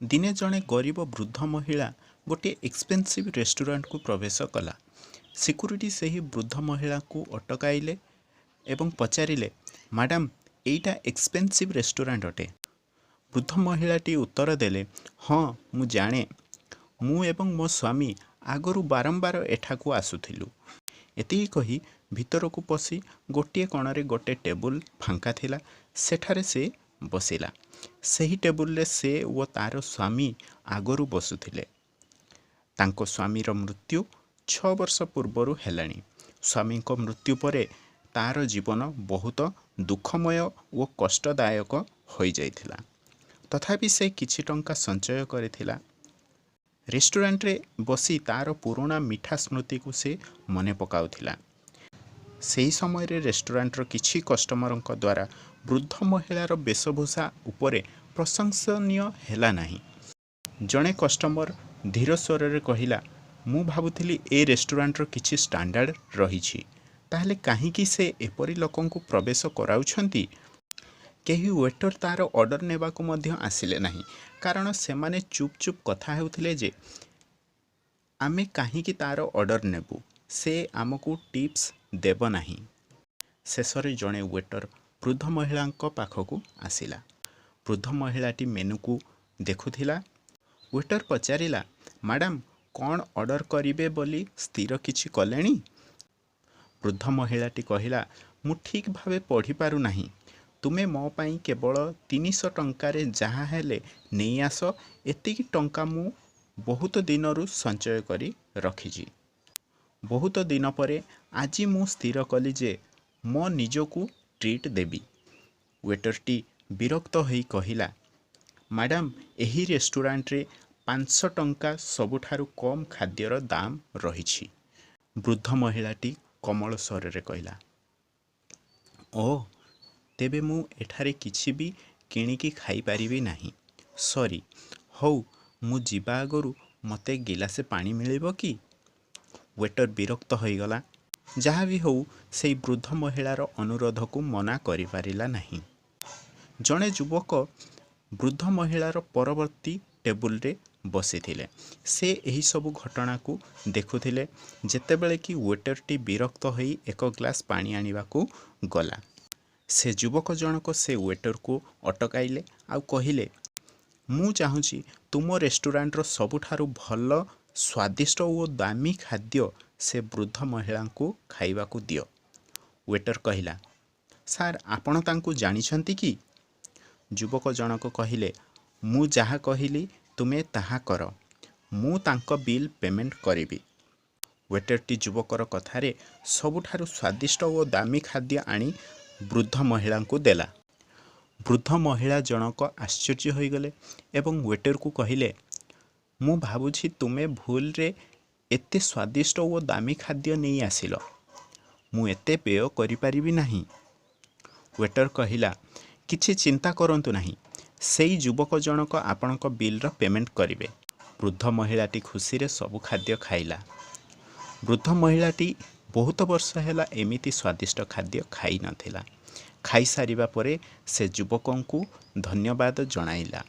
ଦିନେ ଜଣେ ଗରିବ ବୃଦ୍ଧ ମହିଳା ଗୋଟିଏ ଏକ୍ସପେନ୍ସିଭ୍ ରେଷ୍ଟୁରାଣ୍ଟକୁ ପ୍ରବେଶ କଲା। ସିକ୍ୟୁରିଟି ସେହି ବୃଦ୍ଧ ମହିଳାକୁ ଅଟକାଇଲେ ଏବଂ ପଚାରିଲେ, ମ୍ୟାଡ଼ାମ୍, ଏଇଟା ଏକ୍ସପେନ୍ସିଭ୍ ରେଷ୍ଟୁରାଣ୍ଟ ଅଟେ? ବୃଦ୍ଧ ମହିଳାଟି ଉତ୍ତର ଦେଲେ, ହଁ ମୁଁ ଜାଣେ, ମୁଁ ଏବଂ ମୋ ସ୍ୱାମୀ ଆଗରୁ ବାରମ୍ବାର ଏଠାକୁ ଆସୁଥିଲୁ। ଏତିକି କହି ଭିତରକୁ ପଶି ଗୋଟିଏ କୋଣରେ ଗୋଟିଏ ଟେବୁଲ ଫାଙ୍କା ଥିଲା, ସେଠାରେ ସେ ବସିଲା। ସେହି ଟେବୁଲରେ ସେ ଓ ତା'ର ସ୍ୱାମୀ ଆଗରୁ ବସୁଥିଲେ। ତାଙ୍କ ସ୍ୱାମୀର ମୃତ୍ୟୁ 6 ବର୍ଷ ପୂର୍ବରୁ ହେଲାଣି। ସ୍ୱାମୀଙ୍କ ମୃତ୍ୟୁ ପରେ ତା'ର ଜୀବନ ବହୁତ ଦୁଃଖମୟ ଓ କଷ୍ଟଦାୟକ ହୋଇଯାଇଥିଲା। ତଥାପି ସେ କିଛି ଟଙ୍କା ସଞ୍ଚୟ କରିଥିଲା। ରେଷ୍ଟୁରାଣ୍ଟରେ ବସି ତା'ର ପୁରୁଣା ମିଠା ସ୍ମୃତିକୁ ସେ ମନେ ପକାଉଥିଲା। ସେହି ସମୟରେ ରେଷ୍ଟୁରାଣ୍ଟର କିଛି କଷ୍ଟମରଙ୍କ ଦ୍ୱାରା ବୃଦ୍ଧ ମହିଳାର ବେଶଭୂଷା ଉପରେ ପ୍ରଶଂସନୀୟ ହେଲା ନାହିଁ। ଜଣେ କଷ୍ଟମର ଧୀର ସ୍ୱରରେ କହିଲା, ମୁଁ ଭାବୁଥିଲି ଏ ରେଷ୍ଟୁରାଣ୍ଟର କିଛି ଷ୍ଟାଣ୍ଡାର୍ଡ ରହିଛି, ତାହେଲେ କାହିଁକି ସେ ଏପରି ଲୋକଙ୍କୁ ପ୍ରବେଶ କରାଉଛନ୍ତି? କେହି ୱେଟର ତା'ର ଅର୍ଡ଼ର ନେବାକୁ ମଧ୍ୟ ଆସିଲେ ନାହିଁ, କାରଣ ସେମାନେ ଚୁପ୍ ଚୁପ୍ କଥା ହେଉଥିଲେ ଯେ ଆମେ କାହିଁକି ତା'ର ଅର୍ଡ଼ର ନେବୁ, ସେ ଆମକୁ ଟିପ୍ସ ଦେବ ନାହିଁ। ଶେଷରେ ଜଣେ ୱେଟର ବୃଦ୍ଧ ମହିଳାଙ୍କ ପାଖକୁ ଆସିଲା। ବୃଦ୍ଧ ମହିଳାଟି ମେନୁକୁ ଦେଖୁଥିଲା। ୱେଟର ପଚାରିଲା, ମ୍ୟାଡ଼ାମ୍, କ'ଣ ଅର୍ଡ଼ର କରିବେ ବୋଲି ସ୍ଥିର କିଛି କଲେଣି? ବୃଦ୍ଧ ମହିଳାଟି କହିଲା, ମୁଁ ଠିକ୍ ଭାବେ ପଢ଼ିପାରୁନାହିଁ। ତୁମେ ମୋ ପାଇଁ କେବଳ 300 ଟଙ୍କାରେ ଯାହା ହେଲେ ନେଇ ଆସ। ଏତିକି ଟଙ୍କା ମୁଁ ବହୁତ ଦିନରୁ ସଞ୍ଚୟ କରି ରଖିଛି। ବହୁତ ଦିନ ପରେ ଆଜି ମୁଁ ସ୍ଥିର କଲି ଯେ ମୋ ନିଜକୁ ଟ୍ରିଟ୍ ଦେବି। ୱେଟରଟି ବିରକ୍ତ ହୋଇ କହିଲା, ମ୍ୟାଡ଼ାମ୍, ଏହି ରେଷ୍ଟୁରାଣ୍ଟରେ 500 ଟଙ୍କା ସବୁଠାରୁ କମ୍ ଖାଦ୍ୟର ଦାମ୍ ରହିଛି। ବୃଦ୍ଧ ମହିଳାଟି କୋମଳ ସ୍ୱରରେ କହିଲା, ଓଃ, ତେବେ ମୁଁ ଏଠାରେ କିଛି ବି କିଣିକି ଖାଇପାରିବି ନାହିଁ। ସରି। ହଉ, ମୁଁ ଯିବା ଆଗରୁ ମୋତେ ଗିଲାସେ ପାଣି ମିଳିବ କି? ୱେଟର ବିରକ୍ତ ହୋଇଗଲା। ଯାହା ବି ହେଉ, ସେହି ବୃଦ୍ଧ ମହିଳାର ଅନୁରୋଧକୁ ମନା କରିପାରିଲା ନାହିଁ। ଜଣେ ଯୁବକ ବୃଦ୍ଧ ମହିଳାର ପରବର୍ତ୍ତୀ ଟେବୁଲରେ ବସିଥିଲେ। ସେ ଏହିସବୁ ଘଟଣାକୁ ଦେଖୁଥିଲେ, ଯେତେବେଳେ କି ୱେଟରଟି ବିରକ୍ତ ହୋଇ ଏକ ଗ୍ଲାସ୍ ପାଣି ଆଣିବାକୁ ଗଲା। ସେ ଯୁବକ ଜଣକ ସେ ୱେଟରକୁ ଅଟକାଇଲେ ଆଉ କହିଲେ, ମୁଁ ଚାହୁଁଛି ତୁମ ରେଷ୍ଟୁରାଣ୍ଟର ସବୁଠାରୁ ଭଲ, ସ୍ୱାଦିଷ୍ଟ ଓ ଦାମୀ ଖାଦ୍ୟ ସେ ବୃଦ୍ଧ ମହିଳାଙ୍କୁ ଖାଇବାକୁ ଦିଅ। ୱେଟର କହିଲା, ସାର୍, ଆପଣ ତାଙ୍କୁ ଜାଣିଛନ୍ତି କି? ଯୁବକ ଜଣକ କହିଲେ, ମୁଁ ଯାହା କହିଲି ତୁମେ ତାହା କର। ମୁଁ ତାଙ୍କ ବିଲ୍ ପେମେଣ୍ଟ କରିବି। ୱେଟରଟି ଯୁବକର କଥାରେ ସବୁଠାରୁ ସ୍ୱାଦିଷ୍ଟ ଓ ଦାମୀ ଖାଦ୍ୟ ଆଣି ବୃଦ୍ଧ ମହିଳାଙ୍କୁ ଦେଲା। ବୃଦ୍ଧ ମହିଳା ଜଣକ ଆଶ୍ଚର୍ଯ୍ୟ ହୋଇଗଲେ ଏବଂ ୱେଟରକୁ କହିଲେ, ମୁଁ ଭାବୁଛି ତୁମେ ଭୁଲରେ ଏତେ ସ୍ୱାଦିଷ୍ଟ ଓ ଦାମୀ ଖାଦ୍ୟ ନେଇ ଆସିଲ। ମୁଁ ଏତେ ବ୍ୟୟ କରିପାରିବି ନାହିଁ। ୱେଟର କହିଲା, କିଛି ଚିନ୍ତା କରନ୍ତୁ ନାହିଁ, ସେଇ ଯୁବକ ଜଣକ ଆପଣଙ୍କ ବିଲ୍ର ପେମେଣ୍ଟ କରିବେ। ବୃଦ୍ଧ ମହିଳାଟି ଖୁସିରେ ସବୁ ଖାଦ୍ୟ ଖାଇଲା। ବୃଦ୍ଧ ମହିଳାଟି ବହୁତ ବର୍ଷ ହେଲା ଏମିତି ସ୍ୱାଦିଷ୍ଟ ଖାଦ୍ୟ ଖାଇନଥିଲା। ଖାଇସାରିବା ପରେ ସେ ଯୁବକଙ୍କୁ ଧନ୍ୟବାଦ ଜଣାଇଲା।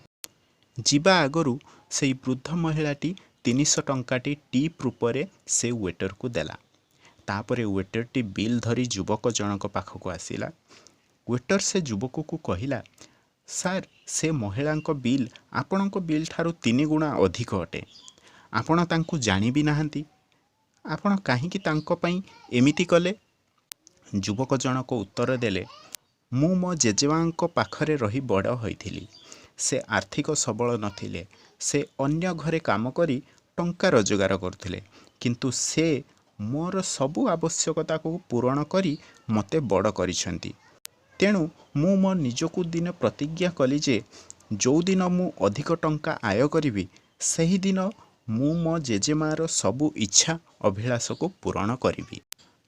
ଯିବା ଆଗରୁ ସେହି ବୃଦ୍ଧ ମହିଳାଟି 300 ଟଙ୍କାଟି ଟିପ୍ ରୂପରେ ସେ ୱେଟରକୁ ଦେଲା। ତାପରେ ୱେଟରଟି ବିଲ୍ ଧରି ଯୁବକ ଜଣକ ପାଖକୁ ଆସିଲା। ୱେଟର ସେ ଯୁବକକୁ କହିଲା, ସାର୍, ସେ ମହିଳାଙ୍କ ବିଲ୍ ଆପଣଙ୍କ ବିଲ୍ ଠାରୁ 3 ଗୁଣା ଅଧିକ ଅଟେ। ଆପଣ ତାଙ୍କୁ ଜାଣି ବି ନାହାନ୍ତି। ଆପଣ କାହିଁକି ତାଙ୍କ ପାଇଁ ଏମିତି କଲେ? ଯୁବକ ଜଣକ ଉତ୍ତର ଦେଲେ, ମୁଁ ମୋ ଜେଜେମାଙ୍କ ପାଖରେ ରହି ବଡ଼ ହୋଇଥିଲି। ସେ ଆର୍ଥିକ ସବଳ ନଥିଲେ। ସେ ଅନ୍ୟ ଘରେ କାମ କରି ଟଙ୍କା ରୋଜଗାର କରୁଥିଲେ, କିନ୍ତୁ ସେ ମୋର ସବୁ ଆବଶ୍ୟକତାକୁ ପୂରଣ କରି ମୋତେ ବଡ଼ କରିଛନ୍ତି। ତେଣୁ ମୁଁ ମୋ ନିଜକୁ ଦିନେ ପ୍ରତିଜ୍ଞା କଲି ଯେ ଯେଉଁଦିନ ମୁଁ ଅଧିକ ଟଙ୍କା ଆୟ କରିବି, ସେହିଦିନ ମୁଁ ମୋ ଜେଜେମାର ସବୁ ଇଚ୍ଛା ଅଭିଳାଷକୁ ପୂରଣ କରିବି।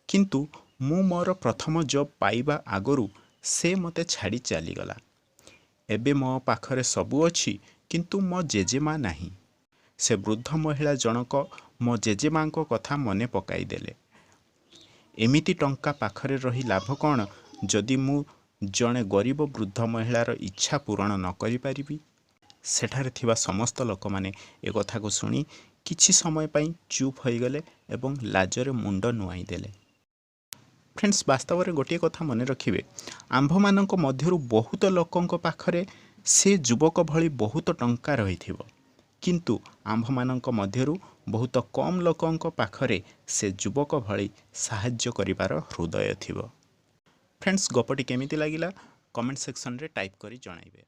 କିନ୍ତୁ ମୁଁ ମୋର ପ୍ରଥମ ଜବ୍ ପାଇବା ଆଗରୁ ସେ ମୋତେ ଛାଡ଼ି ଚାଲିଗଲା। ଏବେ ମୋ ପାଖରେ ସବୁ ଅଛି, କିନ୍ତୁ ମୋ ଜେଜେମା ନାହିଁ। ସେ ବୃଦ୍ଧ ମହିଳା ଜଣକ ମୋ ଜେଜେମାଙ୍କ କଥା ମନେ ପକାଇଦେଲେ। ଏମିତି ଟଙ୍କା ପାଖରେ ରହି ଲାଭ କ'ଣ ଯଦି ମୁଁ ଜଣେ ଗରିବ ବୃଦ୍ଧ ମହିଳାର ଇଚ୍ଛା ପୂରଣ ନ କରିପାରିବି? ସେଠାରେ ଥିବା ସମସ୍ତ ଲୋକମାନେ ଏ କଥାକୁ ଶୁଣି କିଛି ସମୟ ପାଇଁ ଚୁପ୍ ହୋଇଗଲେ ଏବଂ ଲାଜରେ ମୁଣ୍ଡ ନୁଆଇଁ ଦେଲେ। ଫ୍ରେଣ୍ଡସ୍, ବାସ୍ତବରେ ଗୋଟିଏ କଥା ମନେ ରଖିବେ, ଆମ୍ଭମାନଙ୍କ ମଧ୍ୟରୁ ବହୁତ ଲୋକଙ୍କ ପାଖରେ ସେ ଯୁବକ ଭଳି ବହୁତ ଟଙ୍କା ରହିଥିବ, କିନ୍ତୁ ଆମ୍ଭମାନଙ୍କ ମଧ୍ୟରୁ ବହୁତ କମ୍ ଲୋକଙ୍କ ପାଖରେ ସେ ଯୁବକ ଭଳି ସାହାଯ୍ୟ କରିବାର ହୃଦୟ ଥିବ। ଫ୍ରେଣ୍ଡସ୍, ଗପଟି କେମିତି ଲାଗିଲା କମେଣ୍ଟ ସେକ୍ସନରେ ଟାଇପ୍ କରି ଜଣାଇବେ।